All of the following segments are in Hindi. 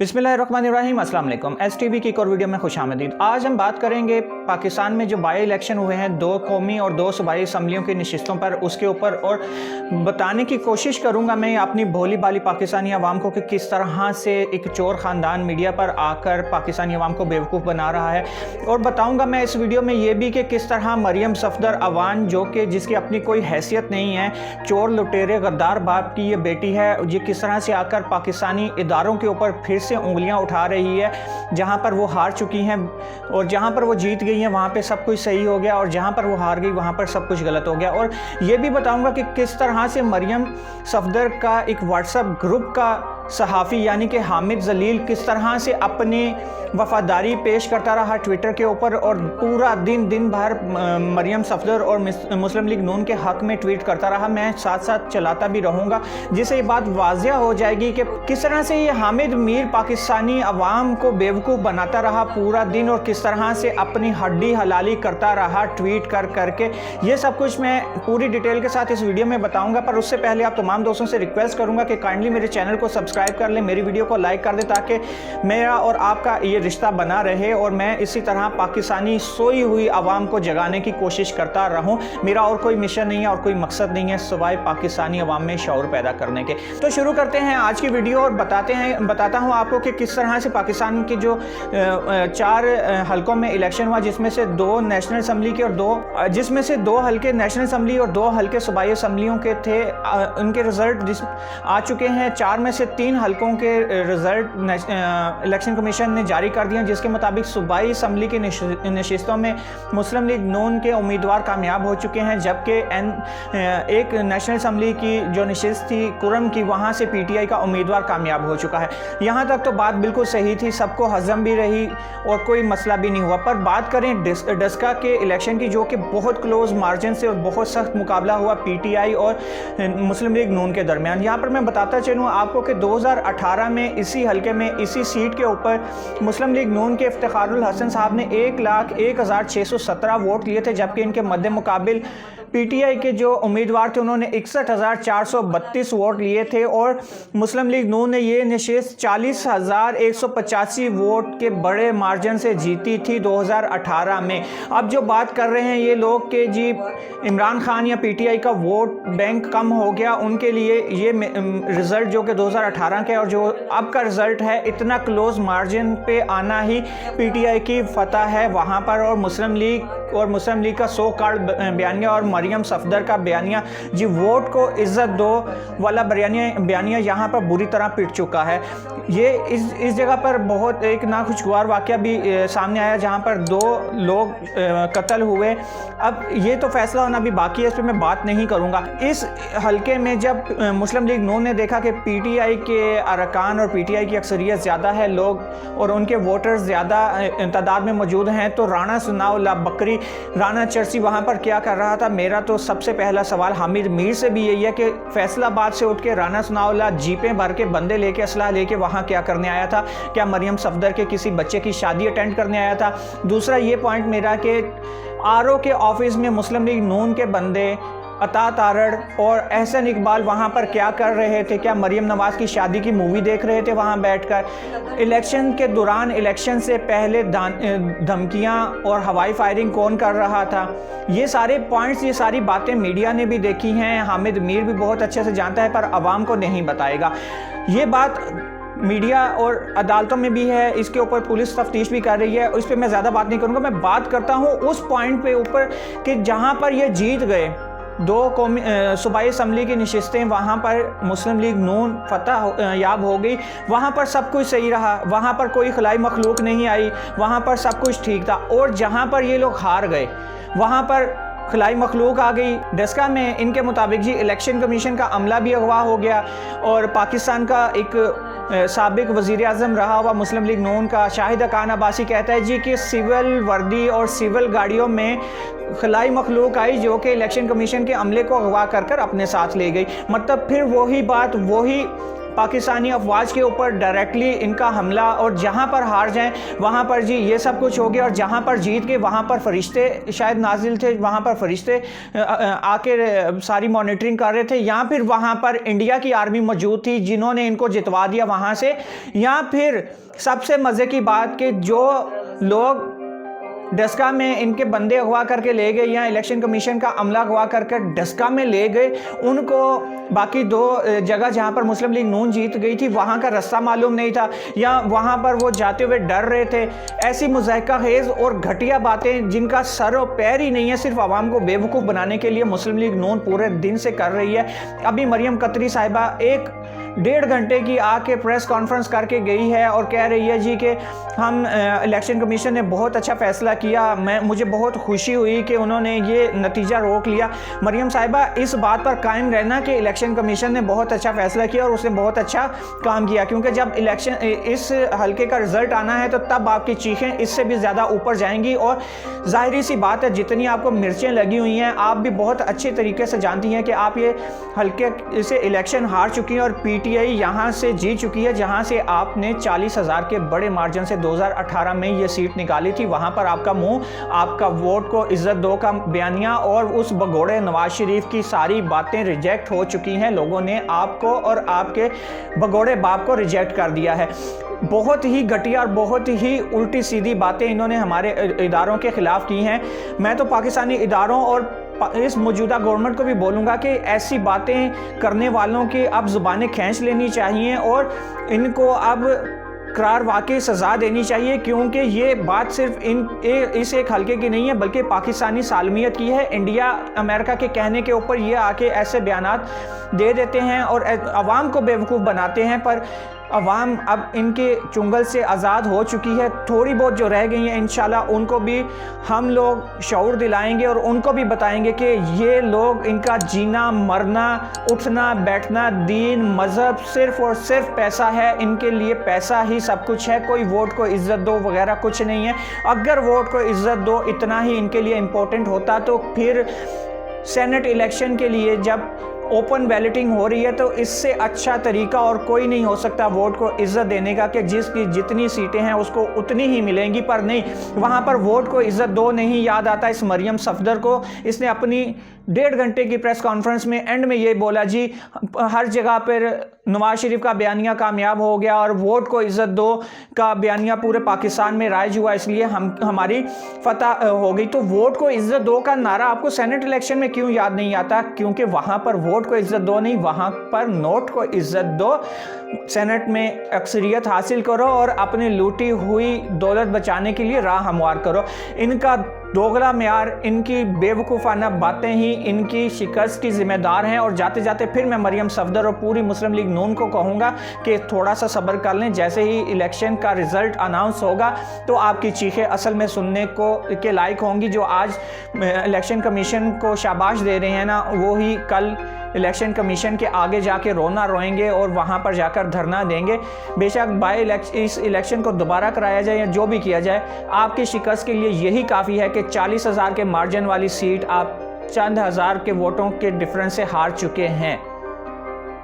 बिस्मिल्लाहिर्रहमानिर्रहीम, अस्सलाम वालेकुम। STV की एक और वीडियो में खुशामदीद। आज हम बात करेंगे पाकिस्तान में जो बाई इलेक्शन हुए हैं 2 कौमी और 2 सूबाई असम्बलियों की नशिस्तों पर, उसके ऊपर और बताने की कोशिश करूंगा मैं अपनी भोली भाली पाकिस्तानी अवाम को कि किस तरह से एक चोर ख़ानदान मीडिया पर आकर पाकिस्तानी अवाम को बेवकूफ़ बना रहा है। और बताऊँगा मैं इस वीडियो में ये भी कि किस तरह मरियम सफदर अवान, जो कि जिसकी अपनी कोई हैसियत नहीं है, चोर लुटेरे गद्दार बाप की ये बेटी है, ये किस तरह से आकर पाकिस्तानी इदारों के ऊपर फिर से उंगलियां उठा रही है। जहां पर वो हार चुकी हैं और जहां पर वो जीत गई हैं वहां पे सब कुछ सही हो गया, और जहां पर वो हार गई वहां पर सब कुछ गलत हो गया। और ये भी बताऊंगा कि किस तरह से मरियम सफदर का एक व्हाट्सएप ग्रुप का सहाफ़ी यानी कि हामिद जलील किस तरह से अपनी वफादारी पेश करता रहा ट्विटर के ऊपर, और पूरा दिन भर मरियम सफदर और मुस्लिम लीग नून के हक़ में ट्वीट करता रहा। मैं साथ साथ चलाता भी रहूँगा, जिससे ये बात वाज़िया हो जाएगी कि किस तरह से ये हामिद मीर पाकिस्तानी अवाम को बेवकूफ़ बनाता रहा पूरा दिन, और किस तरह से अपनी हड्डी हलाली करता रहा ट्वीट कर करके। ये सब कुछ मैं पूरी डिटेल के साथ इस वीडियो में बताऊँगा, पर उससे पहले आप तमाम दोस्तों से रिक्वेस्ट करूँगा कि काइंडली मेरे चैनल को सब्सक्राइब कर लें, मेरी वीडियो को लाइक कर दें, ताकि मेरा और आपका ये रिश्ता बना रहे और मैं इसी तरह पाकिस्तानी सोई हुई आवाम को जगाने की कोशिश करता रहूं। मेरा और कोई मिशन नहीं है और कोई मकसद नहीं है सिवाय पाकिस्तानी अवाम में शऊर पैदा करने के। तो शुरू करते हैं आज की वीडियो और बताता हूं आपको कि किस तरह से पाकिस्तान के जो 4 हलकों में इलेक्शन हुआ, जिसमें से 2 नेशनल असम्बली के और 2 हल्के नेशनल असम्बली और 2 हल्के सूबाई असम्बलियों के थे। उनके रिजल्ट आ चुके हैं। 4 में से 3 हलकों के रिजल्ट इलेक्शन कमीशन ने जारी कर दिया, जिसके मुताबिक सूबाई असम्बली की नशिस्तों में मुस्लिम लीग नून के उम्मीदवार कामयाब हो चुके हैं, जबकि एक नेशनल असम्बली की जो नशिस्त थी कुरम की, वहाँ से PTI का उम्मीदवार कामयाब हो चुका है। यहाँ तक तो बात बिल्कुल सही थी, सबको हजम भी रही और कोई मसला भी नहीं हुआ। पर बात करें डस्का के इलेक्शन की, जो कि बहुत क्लोज मार्जिन से और बहुत सख्त मुकाबला हुआ PTI और मुस्लिम लीग नून के दरमियान। यहाँ पर मैं बताता चलूँ आपको कि 2018 में इसी हल्के में इसी सीट के ऊपर मुस्लिम लीग नून के इफ्तिखारुल हसन साहब ने 1,01,617 वोट लिए थे, जबकि इनके मद्दे मुकाबिल PTI के जो उम्मीदवार थे उन्होंने 61,432 वोट लिए थे, और मुस्लिम लीग नून ने ये नशिस्त 40,185 वोट के बड़े मार्जिन से जीती थी 2018 में। अब जो बात कर रहे हैं ये लोग कि जी इमरान खान या PTI का वोट बैंक कम हो गया, उनके लिए ये रिज़ल्ट जो कि 2018 के और जो अब का रिज़ल्ट है, इतना क्लोज मार्जिन पे आना ही PTI की फतह है वहाँ पर। और मुस्लिम लीग का सो कॉल्ड बयानिया और मरियम सफदर का बयानिया, जी वोट को इज्जत दो वाला बयानिया यहाँ पर बुरी तरह पिट चुका है। ये इस जगह पर बहुत एक नाखुशगवार वाक़या भी सामने आया, जहाँ पर 2 लोग कत्ल हुए। अब ये तो फैसला होना भी बाकी है, इस पर मैं बात नहीं करूँगा। इस हल्के में जब मुस्लिम लीग नून ने देखा कि PTI के अरकान और PTI की अक्सरियत ज़्यादा है, लोग और उनके वोटर्स ज़्यादा तादाद में मौजूद हैं, तो राना सनाउल्लाह बकरी, राना चर्ची वहाँ पर क्या कर रहा था। मेरा तो सबसे पहला सवाल हामिद मीर से भी यही है कि फैसलाबाद से उठ के राना सनाउल्लाह जीपें भर के बंदे लेके असलाह लेके वहाँ क्या करने आया था? क्या मरियम सफदर के किसी बच्चे की शादी अटेंड करने आया था? दूसरा ये पॉइंट मेरा कि RO के ऑफिस में मुस्लिम लीग नून के बंदे अता तारड़ और एहसन इकबाल वहाँ पर क्या कर रहे थे? क्या मरियम नवाज़ की शादी की मूवी देख रहे थे वहाँ बैठकर? इलेक्शन के दौरान, इलेक्शन से पहले धमकियाँ और हवाई फायरिंग कौन कर रहा था? ये सारे पॉइंट्स, ये सारी बातें मीडिया ने भी देखी हैं, हामिद मीर भी बहुत अच्छे से जानता है, पर आवाम को नहीं बताएगा। ये बात मीडिया और अदालतों में भी है, इसके ऊपर पुलिस तफ्तीश भी कर रही है, इस पर मैं ज़्यादा बात नहीं करूँगा। मैं बात करता हूँ उस पॉइंट पे ऊपर कि जहाँ पर ये जीत गए 2 सूबाई असम्बली की नशिस्तें, वहाँ पर मुस्लिम लीग नून फतह याब हो गई, वहाँ पर सब कुछ सही रहा, वहाँ पर कोई खलाई मखलूक नहीं आई, वहाँ पर सब कुछ ठीक था। और जहाँ पर ये लोग हार गए वहाँ पर खलाई मखलूक आ गई। डस्का में इनके मुताबिक जी इलेक्शन कमीशन का अमला भी अगवा हो गया, और पाकिस्तान का एक साबिक वज़ीर आज़म रहा हुआ मुस्लिम लीग नून का शाहिद खान अब्बासी कहता है जी कि सिविल वर्दी और सिविल गाड़ियों में खलाई मखलूक आई, जो कि इलेक्शन कमीशन के अमले को अगवा कर अपने साथ ले गई। मतलब फिर वही बात, वही पाकिस्तानी अफवाज के ऊपर डायरेक्टली इनका हमला, और जहाँ पर हार जाएं वहाँ पर जी ये सब कुछ हो गया, और जहाँ पर जीत के वहाँ पर फरिश्ते शायद नाजिल थे, वहाँ पर फरिश्ते आके सारी मॉनिटरिंग कर रहे थे, या फिर वहाँ पर इंडिया की आर्मी मौजूद थी जिन्होंने इनको जितवा दिया वहाँ से। या फिर सबसे मज़े की बात कि जो लोग डस्का में इनके बंदे अगवा करके ले गए या इलेक्शन कमीशन का अमला अगवा करके डस्का में ले गए, उनको बाकी दो जगह जहां पर मुस्लिम लीग नून जीत गई थी वहां का रास्ता मालूम नहीं था, या वहां पर वो जाते हुए डर रहे थे। ऐसी मुज़ाहिका खेज़ और घटिया बातें जिनका सर और पैर ही नहीं है, सिर्फ आवाम को बेवकूफ़ बनाने के लिए मुस्लिम लीग नून पूरे दिन से कर रही है। अभी मरियम कतरी साहिबा 1-1.5 घंटे की आके प्रेस कॉन्फ्रेंस करके गई है और कह रही है जी कि हम इलेक्शन कमीशन ने बहुत अच्छा फ़ैसला किया, मुझे बहुत खुशी हुई कि उन्होंने ये नतीजा रोक लिया। मरियम साहिबा इस बात पर कायम रहना कि इलेक्शन कमीशन ने बहुत अच्छा फ़ैसला किया और उसने बहुत अच्छा काम किया, क्योंकि जब इलेक्शन इस हल्के का रिज़ल्ट आना है तो तब आपकी चीखें इससे भी ज़्यादा ऊपर जाएंगी। और ज़ाहिरी सी बात है, जितनी आपको मिर्चें लगी हुई हैं, आप भी बहुत अच्छे तरीके से जानती हैं कि आप ये हल्के से इलेक्शन हार चुकी हैं और PTI यहाँ से जीत चुकी है, जहाँ से आपने 40,000 के बड़े मार्जिन से 2018 में ये सीट निकाली थी। वहाँ पर आपका मुंह, आपका वोट को इज्जत दो का बयानिया और उस भगोड़े नवाज शरीफ की सारी बातें रिजेक्ट हो चुकी हैं। लोगों ने आपको और आपके भगोड़े बाप को रिजेक्ट कर दिया है। बहुत ही घटिया और बहुत ही उल्टी सीधी बातें इन्होंने हमारे इदारों के ख़िलाफ़ की हैं। मैं तो पाकिस्तानी इदारों और इस मौजूदा गवर्नमेंट को भी बोलूँगा कि ऐसी बातें करने वालों की अब ज़ुबानें खींच लेनी चाहिए और इनको अब करार वाकई सज़ा देनी चाहिए, क्योंकि ये बात सिर्फ इस एक हल्के की नहीं है बल्कि पाकिस्तानी सालमियत की है। इंडिया अमेरिका के कहने के ऊपर ये आके ऐसे बयानात दे देते हैं और अवाम को बेवकूफ़ बनाते हैं, पर अवाम अब इनके चुंगल से आज़ाद हो चुकी है। थोड़ी बहुत जो रह गई हैं इंशाल्लाह उनको भी हम लोग शऊर दिलाएंगे और उनको भी बताएंगे कि ये लोग, इनका जीना मरना उठना बैठना दीन मज़हब सिर्फ़ और सिर्फ पैसा है, इनके लिए पैसा ही सब कुछ है। कोई वोट को इज़्ज़त दो वगैरह कुछ नहीं है। अगर वोट को इज़्ज़त दो इतना ही इनके लिए इम्पोर्टेंट होता तो फिर सेनेट इलेक्शन के लिए जब ओपन बैलेटिंग हो रही है तो इससे अच्छा तरीका और कोई नहीं हो सकता वोट को इज़्ज़त देने का कि जिसकी जितनी सीटें हैं उसको उतनी ही मिलेंगी। पर नहीं, वहाँ पर वोट को इज़्ज़त दो नहीं याद आता इस मरियम सफदर को। इसने अपनी 1.5 घंटे की प्रेस कॉन्फ्रेंस में एंड में ये बोला जी हर जगह पर नवाज शरीफ का बयानिया कामयाब हो गया और वोट को इज़्ज़त दो का बयानिया पूरे पाकिस्तान में राइज हुआ, इसलिए हमारी फतह हो गई। तो वोट को इज़्ज़त दो का नारा आपको सेनेट इलेक्शन में क्यों याद नहीं आता? क्योंकि वहाँ पर वोट को इज़्ज़त दो नहीं, वहाँ पर नोट को इज़्ज़त दो। सेनेट में अक्सरियत हासिल करो और अपनी लूटी हुई दौलत बचाने के लिए राह हमवार करो। इनका दोगला म्यार, इनकी बेवकूफ़ाना बातें ही इनकी शिकस्त की ज़िम्मेदार हैं। और जाते जाते फिर मैं मरियम सफदर और पूरी मुस्लिम लीग नून को कहूँगा कि थोड़ा सा सब्र कर लें। जैसे ही इलेक्शन का रिज़ल्ट अनाउंस होगा तो आपकी चीखें असल में सुनने के लायक होंगी। जो आज इलेक्शन कमीशन को शाबाश दे रहे हैं ना, वो ही कल इलेक्शन कमीशन के आगे जाके रोना रोएंगे और वहाँ पर जाकर धरना देंगे। बेशक इस इलेक्शन को दोबारा कराया जाए या जो भी किया जाए, आपकी शिकस्त के लिए यही काफ़ी है कि 40,000 के मार्जिन वाली सीट आप चंद हज़ार के वोटों के डिफरेंस से हार चुके हैं।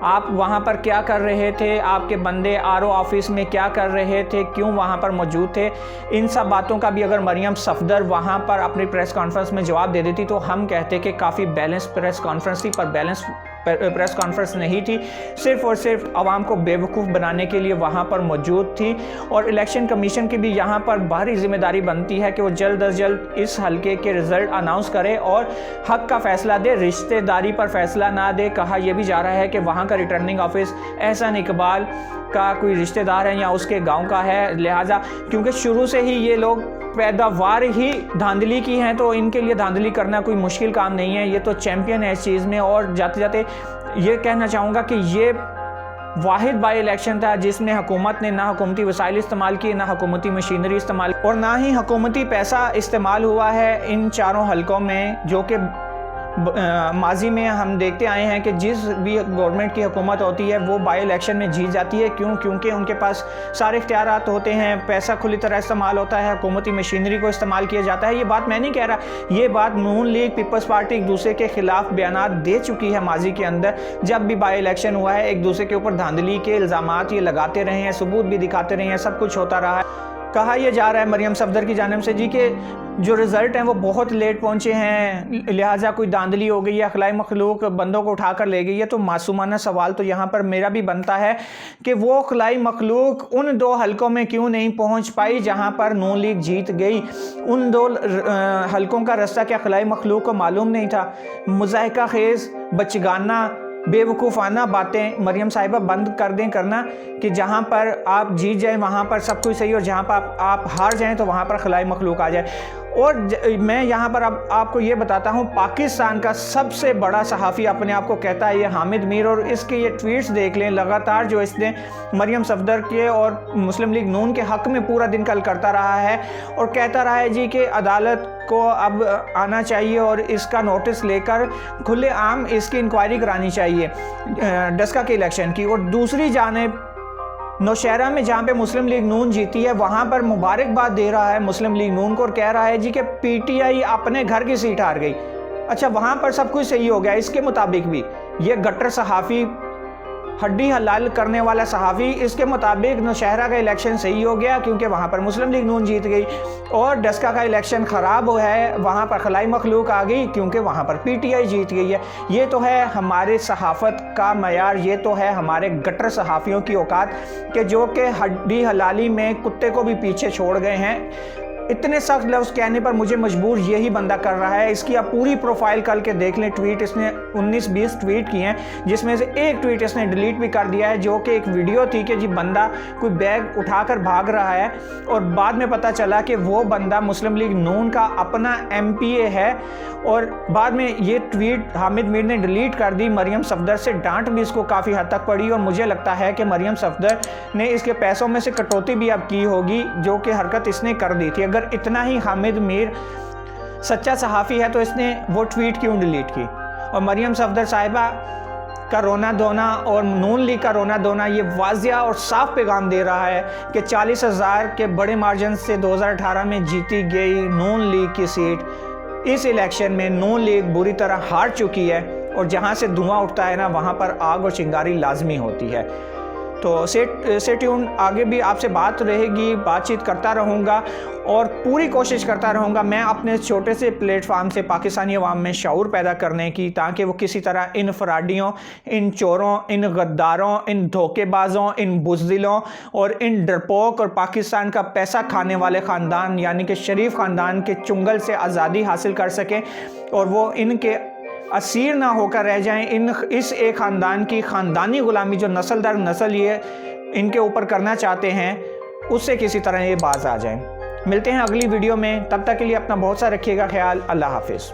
आप वहाँ पर क्या कर रहे थे? आपके बंदे RO ऑफिस में क्या कर रहे थे? क्यों वहाँ पर मौजूद थे? इन सब बातों का भी अगर मरियम सफदर वहाँ पर अपनी प्रेस कॉन्फ्रेंस में जवाब दे देती तो हम कहते कि काफ़ी बैलेंस प्रेस कॉन्फ्रेंस थी, पर बैलेंस प्रेस कॉन्फ्रेंस नहीं थी। सिर्फ और सिर्फ आवाम को बेवकूफ़ बनाने के लिए वहाँ पर मौजूद थी। और इलेक्शन कमीशन की भी यहाँ पर भारी जिम्मेदारी बनती है कि वो जल्द अज जल्द इस हल्के के रिज़ल्ट अनाउंस करे और हक का फ़ैसला दे, रिश्तेदारी पर फैसला ना दे। कहा यह भी जा रहा है कि वहाँ का रिटर्निंग ऑफिस एहसान इकबाल का कोई रिश्तेदार है या उसके गाँव का है, लिहाजा क्योंकि शुरू से ही ये लोग पैदावार ही धांधली की हैं तो इनके लिए धांधली करना कोई मुश्किल काम नहीं है। ये तो चैम्पियन है इस चीज़ में। और जाते जाते ये कहना चाहूँगा कि ये वाहिद बाई इलेक्शन था जिसमें हुकूमत ने ना हुकूमती वसाइल इस्तेमाल किए, ना हुकूमती मशीनरी इस्तेमाल और ना ही हुकूमती पैसा इस्तेमाल हुआ है इन चारों हलकों में, जो कि माजी में हम देखते आए हैं कि जिस भी गवर्नमेंट की हुकूमत होती है वो बाई इलेक्शन में जीत जाती है। क्यों? क्योंकि उनके पास सारे इख्तियारात होते हैं, पैसा खुली तरह इस्तेमाल होता है, हुकूमती मशीनरी को इस्तेमाल किया जाता है। ये बात मैं नहीं कह रहा, ये बात नून लीग, पीपल्स पार्टी एक दूसरे के खिलाफ बयानात दे चुकी है माजी के अंदर। जब भी बाई इलेक्शन हुआ है एक दूसरे के ऊपर धांधली के इल्ज़ामात ये लगाते रहे हैं, सबूत भी दिखाते रहे हैं, सब कुछ होता रहा है। कहा यह जा रहा है मरियम सफदर की जानिब से जी कि जो रिज़ल्ट हैं वो बहुत लेट पहुंचे हैं, लिहाजा कोई धांधली हो गई है, अखलाई मखलूक बंदों को उठा कर ले गई है। तो मासूमाना सवाल तो यहाँ पर मेरा भी बनता है कि वो अखलाई मखलूक उन 2 हलकों में क्यों नहीं पहुँच पाई जहाँ पर नून लीग जीत गई। उन 2 हलकों का रास्ता क्या अखलाई मखलूक को मालूम नहीं था? मुज़ाहिका खेज़, बचगाना, बेवकूफ़ाना बातें मरियम साहिबा बंद कर दें करना कि जहाँ पर आप जीत जाएं वहाँ पर सब कुछ सही और जहाँ पर आप हार जाएं तो वहाँ पर खलाई मखलूक आ जाए। और मैं यहाँ पर अब आपको ये बताता हूँ, पाकिस्तान का सबसे बड़ा सहाफ़ी अपने आप को कहता है ये हामिद मीर, और इसके ये ट्वीट्स देख लें लगातार जो इसने मरियम सफदर के और मुस्लिम लीग नून के हक़ में पूरा दिन कल करता रहा है और कहता रहा है जी कि अदालत को अब आना चाहिए और इसका नोटिस लेकर खुलेआम इसकी इंक्वायरी करानी चाहिए डस्का के इलेक्शन की। और दूसरी जानिब नौशहरा में जहाँ पे मुस्लिम लीग नून जीती है वहाँ पर मुबारकबाद दे रहा है मुस्लिम लीग नून को और कह रहा है जी कि पीटीआई अपने घर की सीट हार गई। अच्छा, वहाँ पर सब कुछ सही हो गया। इसके मुताबिक भी ये गट्टर सहाफ़ी, हड्डी हलाल करने वाला सहाफ़ी, इसके मुताबिक नौशहरा का इलेक्शन सही हो गया क्योंकि वहाँ पर मुस्लिम लीग नून जीत गई, और डस्का का इलेक्शन ख़राब है, वहाँ पर खलाई मखलूक आ गई क्योंकि वहाँ पर पीटीआई जीत गई है। ये तो है हमारे सहाफ़त का मयार, ये तो है हमारे गट्टर सहाफ़ियों की औकात कि जो कि हड्डी हलाली में कुत्ते को भी पीछे छोड़ गए हैं। इतने सख्त लफ्ज़ कहने पर मुझे मजबूर यही बंदा कर रहा है। इसकी आप पूरी प्रोफाइल कल के देख लें, ट्वीट इसने 19-20 ट्वीट किए हैं जिसमें से एक ट्वीट इसने डिलीट भी कर दिया है जो कि एक वीडियो थी कि जी बंदा कोई बैग उठाकर भाग रहा है और बाद में पता चला कि वो बंदा मुस्लिम लीग नून का अपना MPA है। और बाद में ये ट्वीट हामिद मीर ने डिलीट कर दी। मरियम सफदर से डांट भी इसको काफ़ी हद तक पड़ी और मुझे लगता है कि मरियम सफदर ने इसके पैसों में से कटौती भी अब की होगी जो कि हरकत इसने कर दी थी। अगर इतना ही हामिद मीर सच्चा सहाफ़ी है तो इसने वो ट्वीट क्यों डिलीट की? और मरियम सफदर साहिबा का रोना धोना और नून लीग का रोना धोना ये वाज़िया और साफ पैगाम दे रहा है कि 40,000 के बड़े मार्जिन से 2018 में जीती गई नून लीग की सीट, इस इलेक्शन में नून लीग बुरी तरह हार चुकी है और जहां से धुआं उठता है ना वहां पर आग और चिंगारी लाजमी होती है। तो स्टे ट्यून, आगे भी आपसे बात रहेगी, बातचीत करता रहूँगा और पूरी कोशिश करता रहूँगा मैं अपने छोटे से प्लेटफार्म से पाकिस्तानी अवाम में शऊर पैदा करने की, ताकि वो किसी तरह इन फराडियों, इन चोरों, इन गद्दारों, इन धोखेबाजों, इन बुज़दिलों और इन डरपोक और पाकिस्तान का पैसा खाने वाले ख़ानदान यानी कि शरीफ ख़ानदान के चुंगल से आज़ादी हासिल कर सकें और वो इनके असीर ना होकर रह जाएं। इस एक ख़ानदान की ख़ानदानी ग़ुलामी जो नस्ल दर नस्ल ये इनके ऊपर करना चाहते हैं उससे किसी तरह ये बाज आ जाएं। मिलते हैं अगली वीडियो में, तब तक के लिए अपना बहुत सा रखिएगा ख्याल। अल्लाह हाफिज़।